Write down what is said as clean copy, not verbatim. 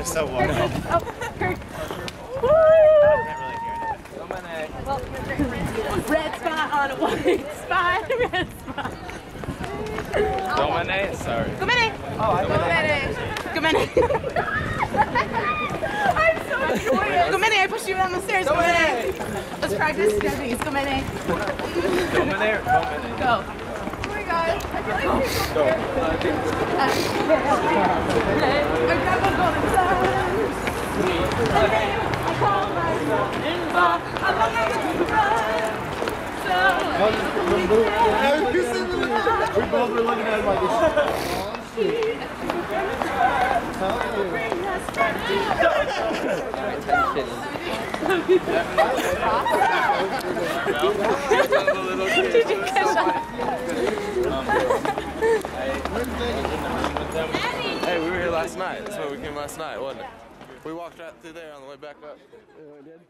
was so warm. Oh, Kirk. Red spot on a white spot. Red spot. Gomene? Sorry. Gomene. Gomene. I'm so joyous. Gomene, I pushed you down the stairs. Gomene. Let's practice stepping. Gomene. Gomene or Gomene? Go. Oh my god. I feel like go. I grab a golden sun. I call myself in bar. I'm not going to run. We both were looking at him like this. Did you catch that? Hey, we were here last night. That's why we came last night, wasn't it? We walked right through there on the way back up. Yeah, we did.